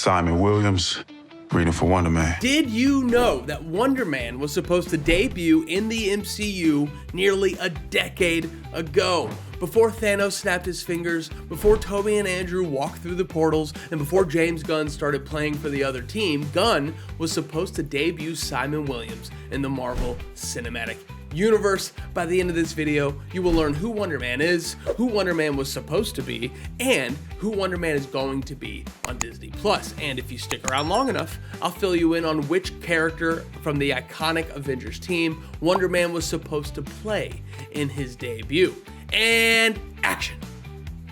Simon Williams, reading for Wonder Man. Did you know that Wonder Man was supposed to debut in the MCU nearly a decade ago? Before Thanos snapped his fingers, before Tobey and Andrew walked through the portals, and before James Gunn started playing for the other team, Gunn was supposed to debut Simon Williams in the Marvel Cinematic Universe. By the end of this video, you will learn who Wonder Man is, who Wonder Man was supposed to be, and who Wonder Man is going to be on Disney+. And if you stick around long enough, I'll fill you in on which character from the iconic Avengers team Wonder Man was supposed to play in his debut. And action!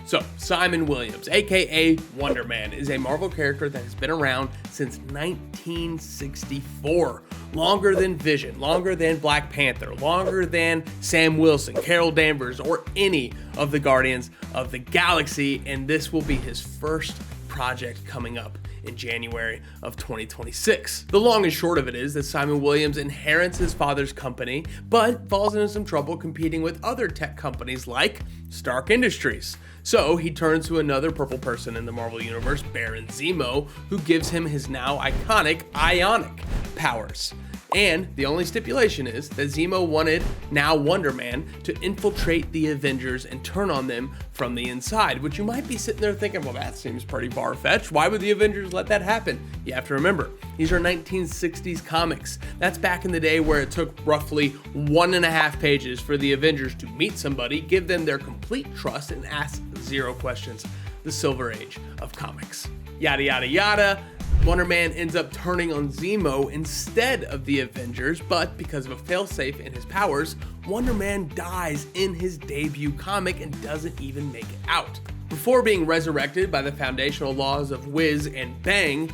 So, Simon Williams, aka Wonder Man, is a Marvel character that has been around since 1964. Longer than Vision, longer than Black Panther, longer than Sam Wilson, Carol Danvers, or any of the Guardians of the Galaxy, and this will be his first project coming up in January of 2026. The long and short of it is that Simon Williams inherits his father's company, but falls into some trouble competing with other tech companies like Stark Industries. So he turns to another purple person in the Marvel Universe, Baron Zemo, who gives him his now iconic ionic powers. And the only stipulation is that Zemo wanted now Wonder Man to infiltrate the Avengers and turn on them from the inside, which you might be sitting there thinking, well, that seems pretty far-fetched. Why would the Avengers let that happen? You have to remember, these are 1960s comics. That's back in the day where it took roughly 1.5 pages for the Avengers to meet somebody, give them their complete trust, and ask 0 questions. The Silver Age of comics. Yada, yada, yada. Wonder Man ends up turning on Zemo instead of the Avengers, but because of a failsafe in his powers, Wonder Man dies in his debut comic and doesn't even make it out. Before being resurrected by the foundational laws of whiz and bang,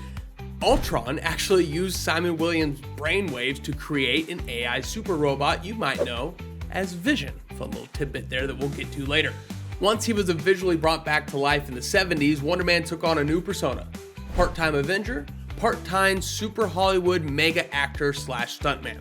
Ultron actually used Simon Williams' brainwaves to create an AI super robot you might know as Vision. Fun little tidbit there that we'll get to later. Once he was visually brought back to life in the 70s, Wonder Man took on a new persona. Part-time Avenger, part-time super Hollywood mega actor / stuntman.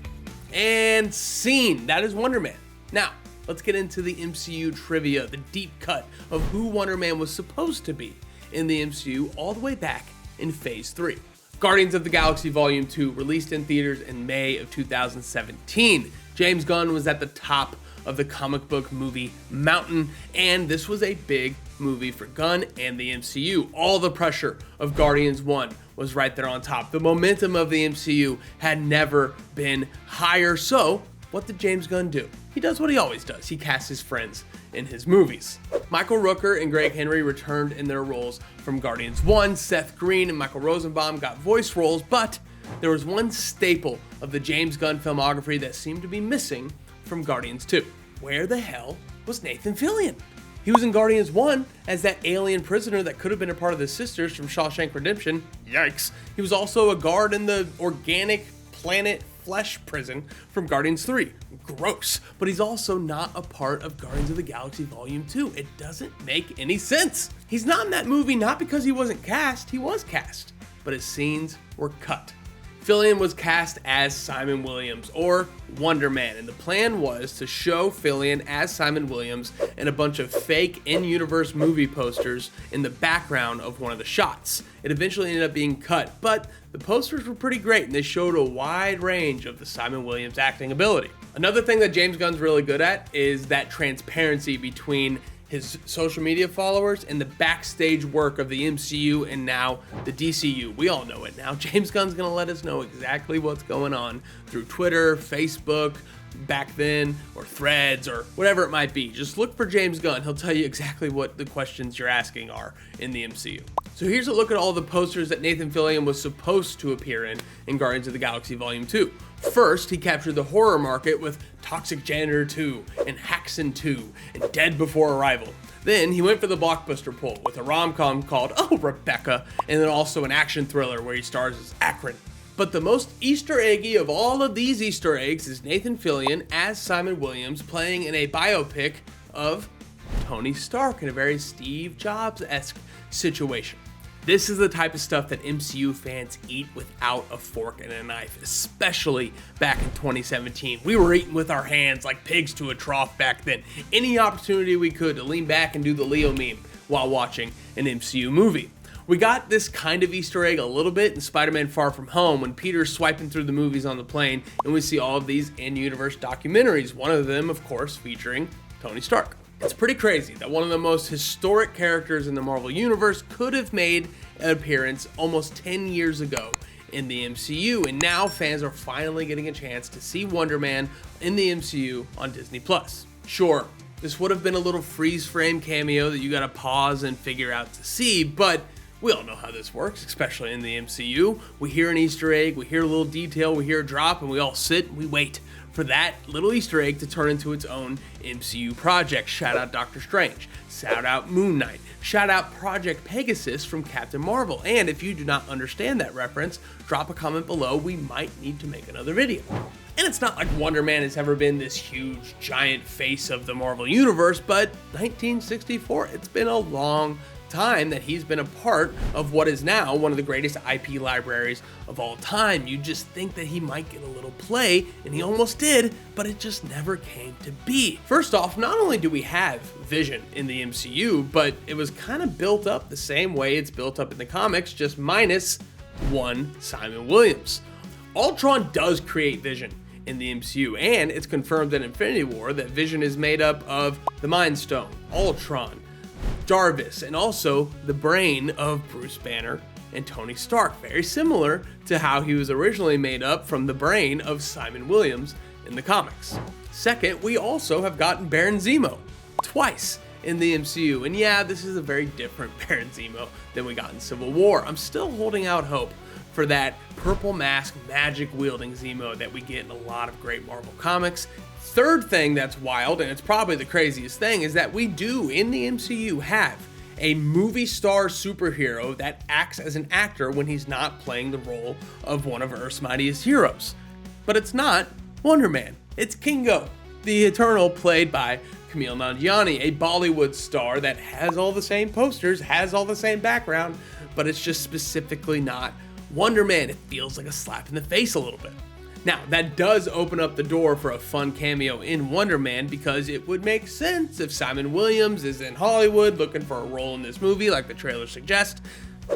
And scene, that is Wonder Man. Now, let's get into the MCU trivia, the deep cut of who Wonder Man was supposed to be in the MCU all the way back in Phase 3. Guardians of the Galaxy Volume 2 released in theaters in May of 2017. James Gunn was at the top of the comic book movie mountain, and this was a big movie for Gunn and the MCU. All the pressure of Guardians 1 was right there on top. The momentum of the MCU had never been higher. So what did James Gunn do? He does what he always does. He casts his friends in his movies. Michael Rooker and Greg Henry returned in their roles from Guardians 1. Seth Green and Michael Rosenbaum got voice roles, but there was one staple of the James Gunn filmography that seemed to be missing from Guardians 2. Where the hell was Nathan Fillion? He was in Guardians 1 as that alien prisoner that could have been a part of the sisters from Shawshank Redemption. Yikes. He was also a guard in the organic planet flesh prison from Guardians 3. Gross. But he's also not a part of Guardians of the Galaxy Volume 2. It doesn't make any sense. He's not in that movie not because he wasn't cast. He was cast. But his scenes were cut. Fillion was cast as Simon Williams, or Wonder Man, and the plan was to show Fillion as Simon Williams and a bunch of fake in-universe movie posters in the background of one of the shots. It eventually ended up being cut, but the posters were pretty great, and they showed a wide range of the Simon Williams acting ability. Another thing that James Gunn's really good at is that transparency between his social media followers and the backstage work of the MCU and now the DCU. We all know it now. James Gunn's gonna let us know exactly what's going on through Twitter, Facebook, back then, or Threads, or whatever it might be. Just look for James Gunn. He'll tell you exactly what the questions you're asking are in the MCU. So here's a look at all the posters that Nathan Fillion was supposed to appear in Guardians of the Galaxy Volume 2. First, he captured the horror market with Toxic Janitor 2 and Haxon 2 and Dead Before Arrival. Then he went for the blockbuster pull with a rom-com called Oh, Rebecca, and then also an action thriller where he stars as Akron. But the most Easter eggy of all of these Easter eggs is Nathan Fillion as Simon Williams playing in a biopic of Tony Stark in a very Steve Jobs-esque situation. This is the type of stuff that MCU fans eat without a fork and a knife, especially back in 2017. We were eating with our hands like pigs to a trough back then. Any opportunity we could to lean back and do the Leo meme while watching an MCU movie. We got this kind of Easter egg a little bit in Spider-Man Far From Home when Peter's swiping through the movies on the plane and we see all of these in-universe documentaries, one of them, of course, featuring Tony Stark. It's pretty crazy that one of the most historic characters in the Marvel Universe could have made an appearance almost 10 years ago in the MCU, and now fans are finally getting a chance to see Wonder Man in the MCU on Disney+. Sure, this would have been a little freeze frame cameo that you gotta pause and figure out to see, but we all know how this works, especially in the MCU. We hear an Easter egg, we hear a little detail, we hear a drop, and we all sit and we wait for that little Easter egg to turn into its own MCU project. Shout out Doctor Strange, shout out Moon Knight, shout out Project Pegasus from Captain Marvel. And if you do not understand that reference, drop a comment below, we might need to make another video. And it's not like Wonder Man has ever been this huge, giant face of the Marvel Universe, but 1964, it's been a long time that he's been a part of what is now one of the greatest IP libraries of all time. You just think that he might get a little play, and he almost did, but it just never came to be. First off, not only do we have Vision in the MCU, but it was kind of built up the same way it's built up in the comics, just minus one Simon Williams. Ultron does create Vision in the MCU, and it's confirmed in Infinity War that Vision is made up of the Mind Stone, Ultron, Jarvis, and also the brain of Bruce Banner and Tony Stark, very similar to how he was originally made up from the brain of Simon Williams in the comics. Second, we also have gotten Baron Zemo twice in the MCU, and yeah, this is a very different Baron Zemo than we got in Civil War. I'm still holding out hope for that purple mask magic wielding Zemo that we get in a lot of great Marvel comics. Third thing that's wild, and it's probably the craziest thing, is that we do in the MCU have a movie star superhero that acts as an actor when he's not playing the role of one of Earth's mightiest heroes. But it's not Wonder Man, it's Kingo, the Eternal, played by Camille Nanjiani, a Bollywood star that has all the same posters, has all the same background, but it's just specifically not Wonder Man. It feels like a slap in the face a little bit. Now, that does open up the door for a fun cameo in Wonder Man, because it would make sense if Simon Williams is in Hollywood looking for a role in this movie like the trailer suggests.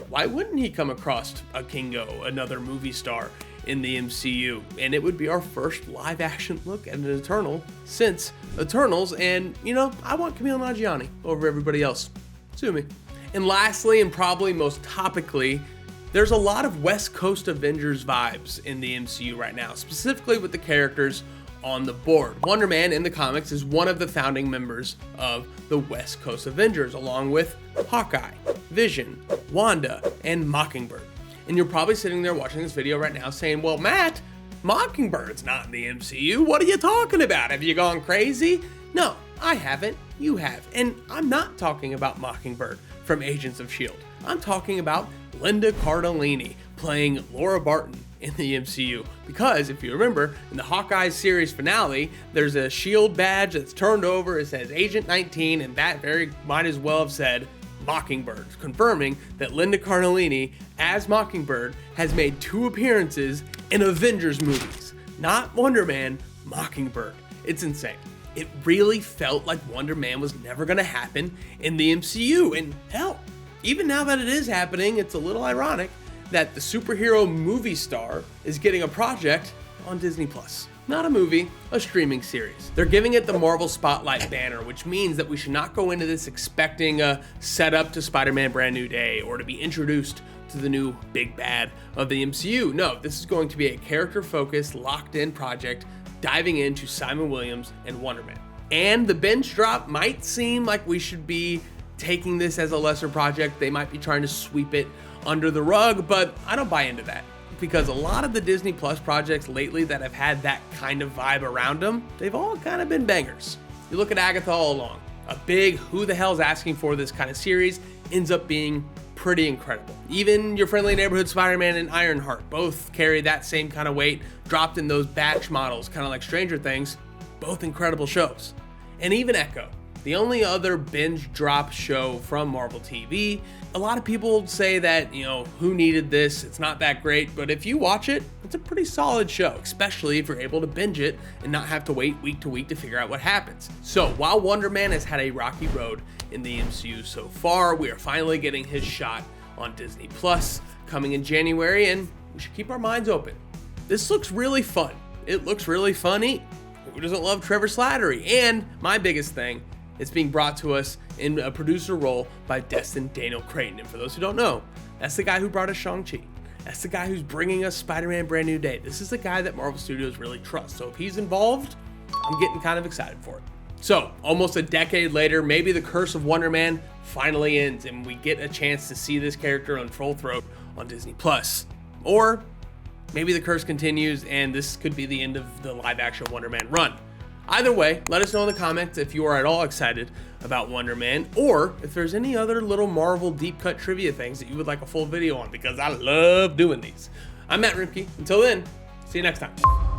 Why wouldn't he come across a Kingo, another movie star in the MCU? And it would be our first live action look at an Eternal since Eternals, and you know, I want Camille Nanjiani over everybody else. Sue me. And lastly, and probably most topically, there's a lot of West Coast Avengers vibes in the MCU right now, specifically with the characters on the board. Wonder Man in the comics is one of the founding members of the West Coast Avengers, along with Hawkeye, Vision, Wanda, and Mockingbird. And you're probably sitting there watching this video right now saying, well, Matt, Mockingbird's not in the MCU. What are you talking about? Have you gone crazy? No, I haven't. You have. And I'm not talking about Mockingbird from Agents of S.H.I.E.L.D. I'm talking about Linda Cardellini playing Laura Barton in the MCU, because if you remember in the Hawkeye series finale, there's a S.H.I.E.L.D. badge that's turned over, it says Agent 19, and that very might as well have said Mockingbird, confirming that Linda Cardellini as Mockingbird has made 2 appearances in Avengers movies. Not Wonder Man, Mockingbird. It's insane. It really felt like Wonder Man was never gonna happen in the MCU, and hell, even now that it is happening, it's a little ironic that the superhero movie star is getting a project on Disney+. Not a movie, a streaming series. They're giving it the Marvel Spotlight banner, which means that we should not go into this expecting a setup to Spider-Man Brand New Day or to be introduced to the new big bad of the MCU. No, this is going to be a character-focused, locked-in project diving into Simon Williams and Wonder Man. And the binge drop might seem like we should be taking this as a lesser project. They might be trying to sweep it under the rug, but I don't buy into that, because a lot of the Disney Plus projects lately that have had that kind of vibe around them, they've all kind of been bangers. You look at Agatha All Along, a big who the hell's asking for this kind of series ends up being pretty incredible. Even Your Friendly Neighborhood Spider-Man and Ironheart both carry that same kind of weight, dropped in those batch models, kind of like Stranger Things, both incredible shows. And even Echo, the only other binge drop show from Marvel TV. A lot of people say that, you know, who needed this? It's not that great, but if you watch it, it's a pretty solid show, especially if you're able to binge it and not have to wait week to week to figure out what happens. So while Wonder Man has had a rocky road in the MCU so far, we are finally getting his shot on Disney Plus coming in January, and we should keep our minds open. This looks really fun. It looks really funny. Who doesn't love Trevor Slattery? And my biggest thing, it's being brought to us in a producer role by Destin Daniel Cretton. And for those who don't know, that's the guy who brought us Shang-Chi. That's the guy who's bringing us Spider-Man Brand New Day. This is the guy that Marvel Studios really trusts. So if he's involved, I'm getting kind of excited for it. So almost a decade later, maybe the curse of Wonder Man finally ends and we get a chance to see this character on full throat on Disney Plus. Or maybe the curse continues and this could be the end of the live action Wonder Man run. Either way, let us know in the comments if you are at all excited about Wonder Man, or if there's any other little Marvel deep cut trivia things that you would like a full video on, because I love doing these. I'm Matt Rimke. Until then, see you next time.